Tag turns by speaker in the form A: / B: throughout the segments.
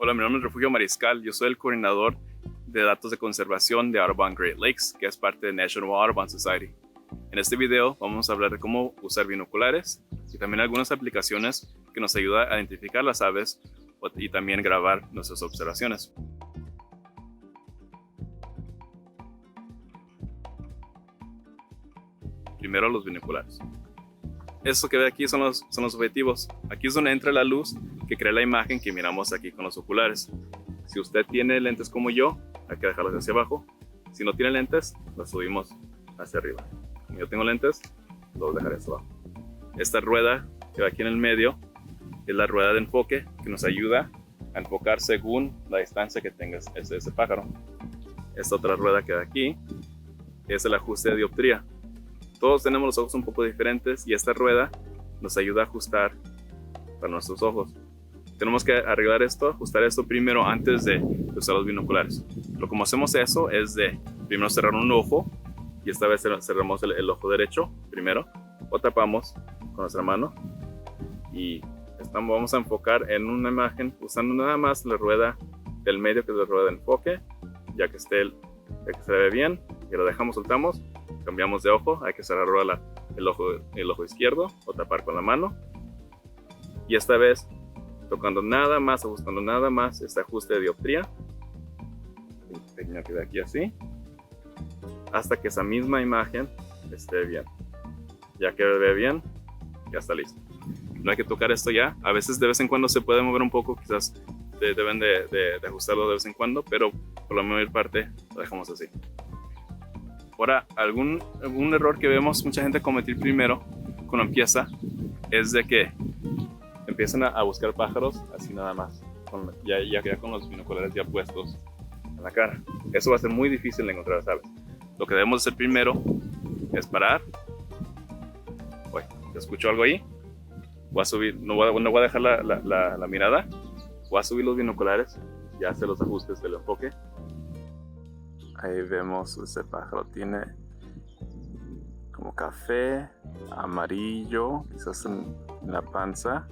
A: Hola, mi nombre es Refugio Mariscal. Yo soy el coordinador de datos de conservación de Audubon Great Lakes, que es parte de National Audubon Society. En este video vamos a hablar de cómo usar binoculares y también algunas aplicaciones que nos ayudan a identificar las aves y también grabar nuestras observaciones. Primero, los binoculares. Esto que ve aquí son los objetivos. Aquí es donde entra la luz que crea la imagen que miramos aquí con los oculares. Si usted tiene lentes como yo, hay que dejarlos hacia abajo. Si no tiene lentes, los subimos hacia arriba. Como yo tengo lentes, los dejaré hacia abajo. Esta rueda que va aquí en el medio es la rueda de enfoque que nos ayuda a enfocar según la distancia que tenga ese pájaro. Esta otra rueda que va aquí es el ajuste de dioptría. Todos tenemos los ojos un poco diferentes y esta rueda nos ayuda a ajustar para nuestros ojos. Tenemos que arreglar esto, ajustar esto primero antes de usar los binoculares. Como hacemos eso es de primero cerrar un ojo y esta vez cerramos el ojo derecho primero, o tapamos con nuestra mano y vamos a enfocar en una imagen usando nada más la rueda del medio, que es la rueda de enfoque. Ya que se ve bien y lo dejamos, soltamos, cambiamos de ojo, hay que cerrar el ojo izquierdo o tapar con la mano y esta vez tocando nada más, ajustando nada más este ajuste de dioptría, que de aquí así, hasta que esa misma imagen esté bien. Ya que ve bien, ya está listo. No hay que tocar esto ya. A veces de vez en cuando se puede mover un poco, quizás deben de ajustarlo de vez en cuando, pero por la mayor parte lo dejamos así. Ahora, algún error que vemos mucha gente cometer primero cuando empieza es de que empiezan a buscar pájaros así nada más, ya con los binoculares ya puestos en la cara. Eso va a ser muy difícil de encontrar las aves. Lo que debemos hacer primero es parar. Uy, ¿escucho algo ahí? Voy a subir, no voy a dejar la mirada. Voy a subir los binoculares, ya hacer los ajustes del enfoque. Ahí vemos ese pájaro, tiene como café, amarillo, quizás en la panza,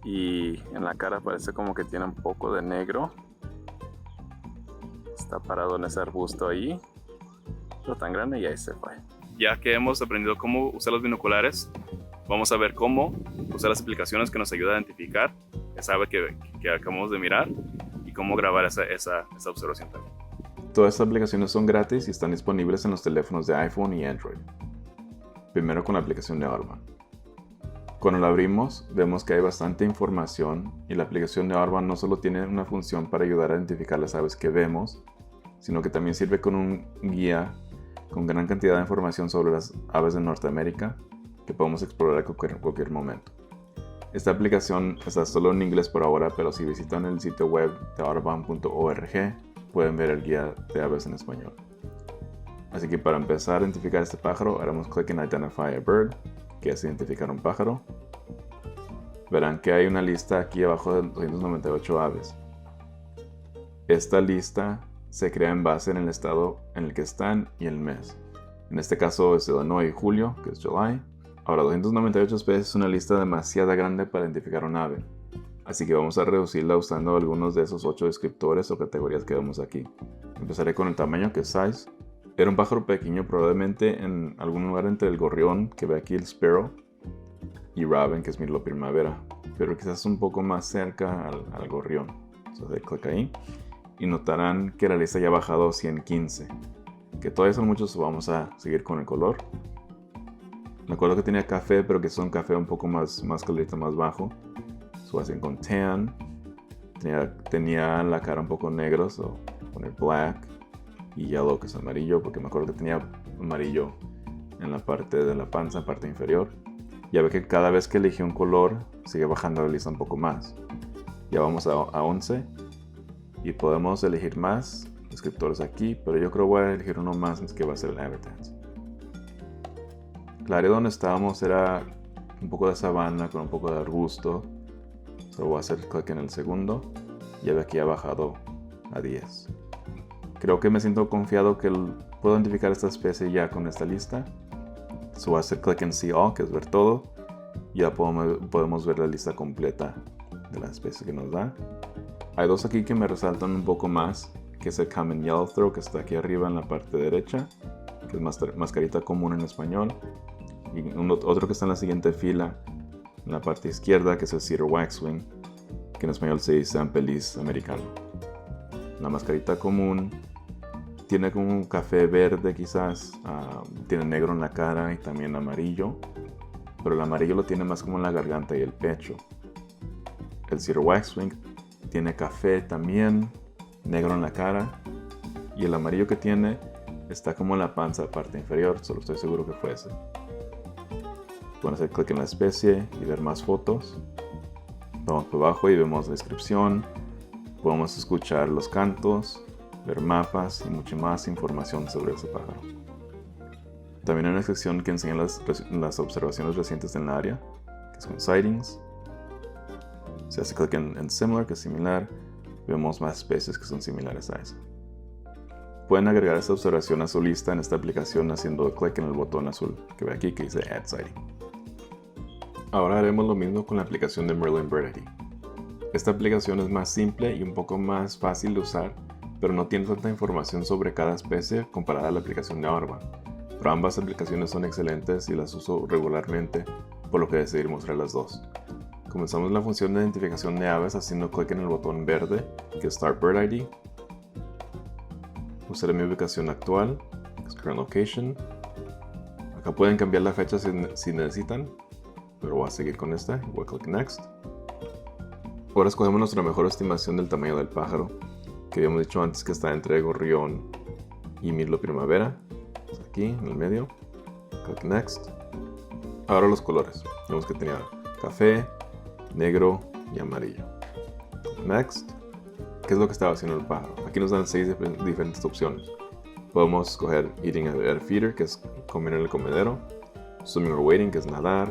A: y en la cara parece como que tiene un poco de negro. Está parado en ese arbusto ahí, no tan grande, y ahí se fue. Ya que hemos aprendido cómo usar los binoculares, vamos a ver cómo usar las aplicaciones que nos ayudan a identificar esa ave que acabamos de mirar y cómo grabar esa observación también.
B: Todas estas aplicaciones son gratis y están disponibles en los teléfonos de iPhone y Android. Primero con la aplicación de Audubon. Cuando la abrimos, vemos que hay bastante información y la aplicación de Audubon no solo tiene una función para ayudar a identificar las aves que vemos, sino que también sirve con un guía con gran cantidad de información sobre las aves de Norteamérica que podemos explorar en cualquier momento. Esta aplicación está solo en inglés por ahora, pero si visitan el sitio web de audubon.org pueden ver el guía de aves en español. Así que para empezar a identificar este pájaro, haremos clic en Identify a Bird, que es identificar un pájaro. Verán que hay una lista aquí abajo de 298 aves. Esta lista se crea en base en el estado en el que están y el mes. En este caso es Illinois y julio, que es July. Ahora, 298 especies es una lista demasiado grande para identificar un ave. Así que vamos a reducirla usando algunos de esos 8 descriptores o categorías que vemos aquí. Empezaré con el tamaño, que es size. Era un pájaro pequeño, probablemente en algún lugar entre el gorrión, que ve aquí el sparrow, y raven, que es mirlo primavera, pero quizás un poco más cerca al gorrión. Entonces clic ahí y notarán que la lista ya ha bajado a 115, que todavía son muchos. Vamos a seguir con el color. Me acuerdo que tenía café, pero que es un café un poco más clarito, más bajo. So hacen con tan. Tenía la cara un poco negro, so poner black. Y yellow, que es amarillo, porque me acuerdo que tenía amarillo en la parte de la panza, parte inferior. Ya ve que cada vez que elegí un color sigue bajando la lista un poco más. Ya vamos a 11 y podemos elegir más descriptores aquí, pero yo creo que voy a elegir uno más, que va a ser el habitat. La área donde estábamos era un poco de sabana con un poco de arbusto. Solo voy a hacer clic en el segundo. Ya ve que ha bajado a 10. Creo que me siento confiado que puedo identificar esta especie ya con esta lista. So voy a hacer clic en See All, que es ver todo. Ya podemos ver la lista completa de las especies que nos da. Hay dos aquí que me resaltan un poco más, que es el Common Yellowthroat, que está aquí arriba en la parte derecha, que es mascarita común en español, y otro que está en la siguiente fila, en la parte izquierda, que es el Cedar Waxwing, que en español se dice ampeliz americano. La mascarita común tiene como un café verde quizás, tiene negro en la cara y también amarillo, pero el amarillo lo tiene más como en la garganta y el pecho. El Cedar Waxwing tiene café también, negro en la cara, y el amarillo que tiene está como en la panza, parte inferior, solo estoy seguro que fue ese. Pueden hacer clic en la especie y ver más fotos. Vamos por abajo y vemos la descripción, podemos escuchar los cantos, ver mapas y mucha más información sobre ese pájaro. También hay una sección que enseña las observaciones recientes en la área, que son sightings. Se hace clic en similar, que es similar, vemos más especies que son similares a esa. Pueden agregar esta observación a su lista en esta aplicación haciendo clic en el botón azul que ve aquí que dice Add Sighting. Ahora haremos lo mismo con la aplicación de Merlin Bird ID. Esta aplicación es más simple y un poco más fácil de usar, pero no tiene tanta información sobre cada especie comparada a la aplicación de Audubon. Pero ambas aplicaciones son excelentes y las uso regularmente, por lo que decidí mostrar las dos. Comenzamos la función de identificación de aves haciendo clic en el botón verde, que es Start Bird ID. Usaré mi ubicación actual, que es Current Location. Acá pueden cambiar la fecha si necesitan, pero voy a seguir con esta y voy a clic Next. Ahora escogemos nuestra mejor estimación del tamaño del pájaro, que habíamos dicho antes que está entre gorrión y mirlo primavera. Aquí en el medio, clic Next. Ahora los colores, vemos que tenía café, negro y amarillo. Next. ¿Qué es lo que estaba haciendo el pájaro? Aquí nos dan 6 diferentes opciones. Podemos escoger Eating at a Feeder, que es comer en el comedero, Swimming or Wading, que es nadar,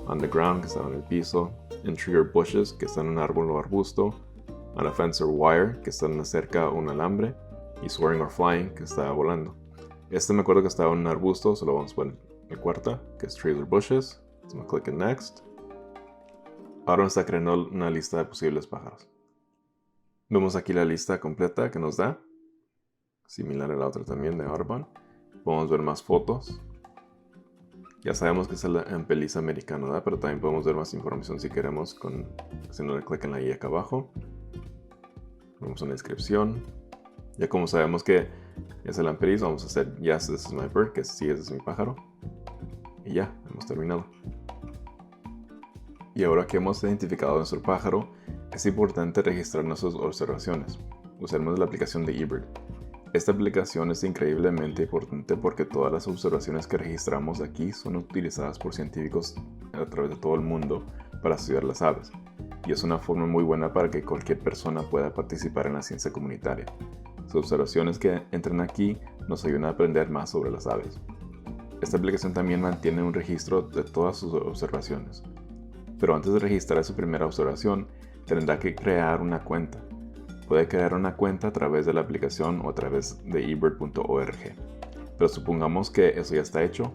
B: On the Ground, que estaba en el piso, In Tree or Bushes, que está en un árbol o arbusto, On a Fence or Wire, que está en una cerca o un alambre, y Soaring or Flying, que estaba volando. Este me acuerdo que estaba en un arbusto, solo vamos a poner la cuarta, que es Trees or Bushes. Entonces clic en Next. Ahora nos está creando una lista de posibles pájaros. Vemos aquí la lista completa que nos da, similar a la otra también de Audubon. Podemos ver más fotos. Ya sabemos que es el ampeliz americano, ¿verdad? Pero también podemos ver más información si queremos haciendo clic en la I acá abajo. Vemos una descripción. Ya como sabemos que es el ampeliz, vamos a hacer Yes, this is my bird, que sí, ese es mi pájaro. Y ya, hemos terminado. Y ahora que hemos identificado nuestro pájaro, es importante registrar nuestras observaciones. Usaremos la aplicación de eBird. Esta aplicación es increíblemente importante porque todas las observaciones que registramos aquí son utilizadas por científicos a través de todo el mundo para estudiar las aves. Y es una forma muy buena para que cualquier persona pueda participar en la ciencia comunitaria. Las observaciones que entran aquí nos ayudan a aprender más sobre las aves. Esta aplicación también mantiene un registro de todas sus observaciones. Pero antes de registrar su primera observación, tendrá que crear una cuenta. Puede crear una cuenta a través de la aplicación o a través de ebird.org. Pero supongamos que eso ya está hecho.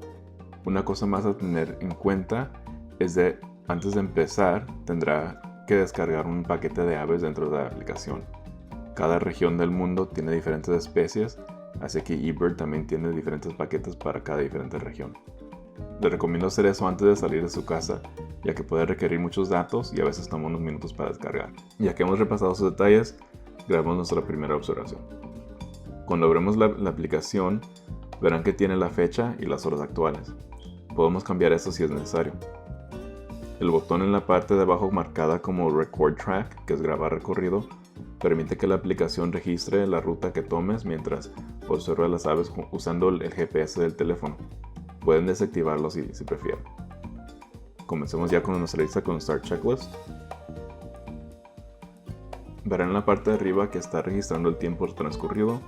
B: Una cosa más a tener en cuenta es de antes de empezar tendrá que descargar un paquete de aves dentro de la aplicación. Cada región del mundo tiene diferentes especies, así que eBird también tiene diferentes paquetes para cada diferente región. Le recomiendo hacer eso antes de salir de su casa, ya que puede requerir muchos datos y a veces toma unos minutos para descargar. Ya que hemos repasado sus detalles, grabamos nuestra primera observación. Cuando abramos la aplicación, verán que tiene la fecha y las horas actuales. Podemos cambiar esto si es necesario. El botón en la parte de abajo marcada como Record Track, que es grabar recorrido, permite que la aplicación registre la ruta que tomes mientras observas las aves usando el GPS del teléfono. Pueden desactivarlo si prefieren. Comencemos ya con nuestra lista con Start Checklist. Verán en la parte de arriba que está registrando el tiempo transcurrido,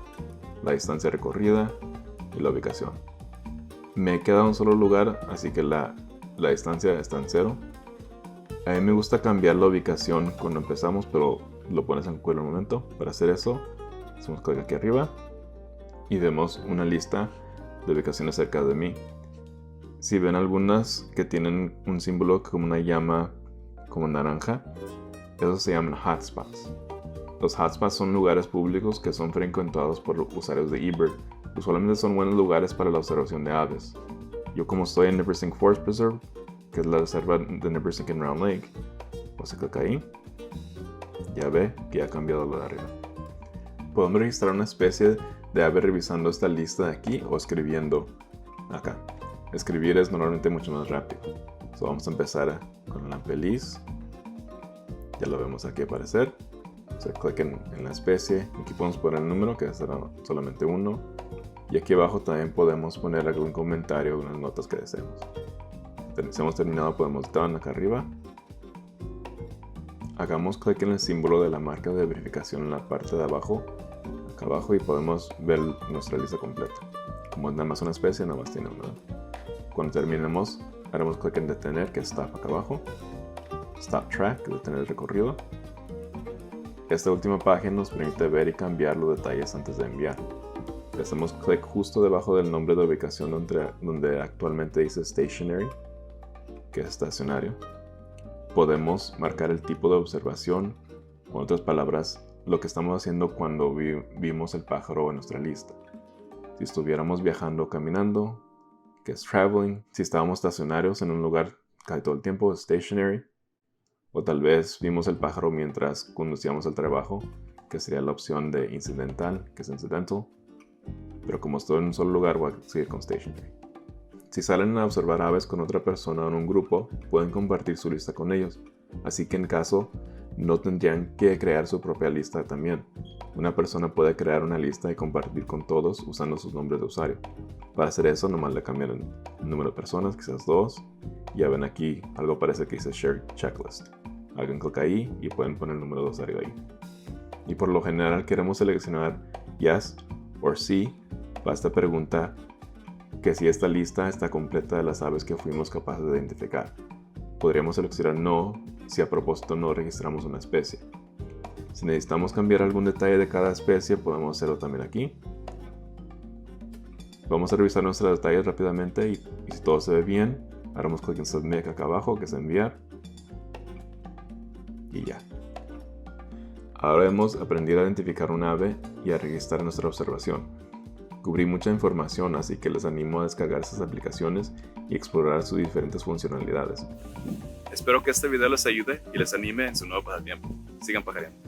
B: la distancia recorrida y la ubicación. Me queda un solo lugar, así que la distancia está en 0. A mí me gusta cambiar la ubicación cuando empezamos, pero lo pones en cualquier momento. Para hacer eso, hacemos clic aquí arriba y vemos una lista de ubicaciones cerca de mí. Si ven algunas que tienen un símbolo como una llama como naranja, esos se llaman hotspots. Los hotspots son lugares públicos que son frecuentados por usuarios de eBird. Usualmente son buenos lugares para la observación de aves. Yo, como estoy en Nipissing Forest Preserve, que es la reserva de Nipissing en Round Lake, pues clic ahí. Ya ve que ha cambiado lo de arriba. Podemos registrar una especie de ave revisando esta lista de aquí o escribiendo acá. Escribir es normalmente mucho más rápido. So, vamos a empezar con la feliz. Ya lo vemos aquí aparecer. Clic en la especie. Aquí podemos poner el número, que será solamente 1. Y aquí abajo también podemos poner algún comentario o unas notas que deseemos. Si hemos terminado, podemos down acá arriba. Hagamos clic en el símbolo de la marca de verificación en la parte de abajo, acá abajo, y podemos ver nuestra lista completa. Como es nada más una especie, nada más tiene una. Cuando terminemos, haremos clic en detener, que es stop acá abajo. Stop track, detener el recorrido. Esta última página nos permite ver y cambiar los detalles antes de enviar. Le hacemos clic justo debajo del nombre de ubicación donde actualmente dice stationary, que es estacionario. Podemos marcar el tipo de observación, con otras palabras, lo que estamos haciendo cuando vimos el pájaro en nuestra lista. Si estuviéramos viajando o caminando, que es traveling. Si estábamos estacionarios en un lugar casi todo el tiempo, stationary. O tal vez vimos el pájaro mientras conducíamos al trabajo, que sería la opción de incidental, que es incidental. Pero como estoy en un solo lugar, voy a seguir con stationary. Si salen a observar aves con otra persona o en un grupo, pueden compartir su lista con ellos. Así que en caso, no tendrían que crear su propia lista también. Una persona puede crear una lista y compartir con todos usando sus nombres de usuario. Para hacer eso, nomás le cambian el número de personas, quizás 2. Ya ven aquí, algo parece que dice Shared Checklist. Hagan clic ahí y pueden poner el número de usuario ahí. Y por lo general queremos seleccionar Yes o Sí para esta pregunta, que si esta lista está completa de las aves que fuimos capaces de identificar. Podríamos seleccionar No si a propósito no registramos una especie. Si necesitamos cambiar algún detalle de cada especie, podemos hacerlo también aquí. Vamos a revisar nuestros detalles rápidamente y si todo se ve bien, haremos clic en Submit acá abajo, que es enviar. Y ya. Ahora hemos aprendido a identificar un ave y a registrar nuestra observación. Cubrí mucha información, así que les animo a descargar estas aplicaciones y explorar sus diferentes funcionalidades.
A: Espero que este video les ayude y les anime en su nuevo pasatiempo. Sigan pajareando.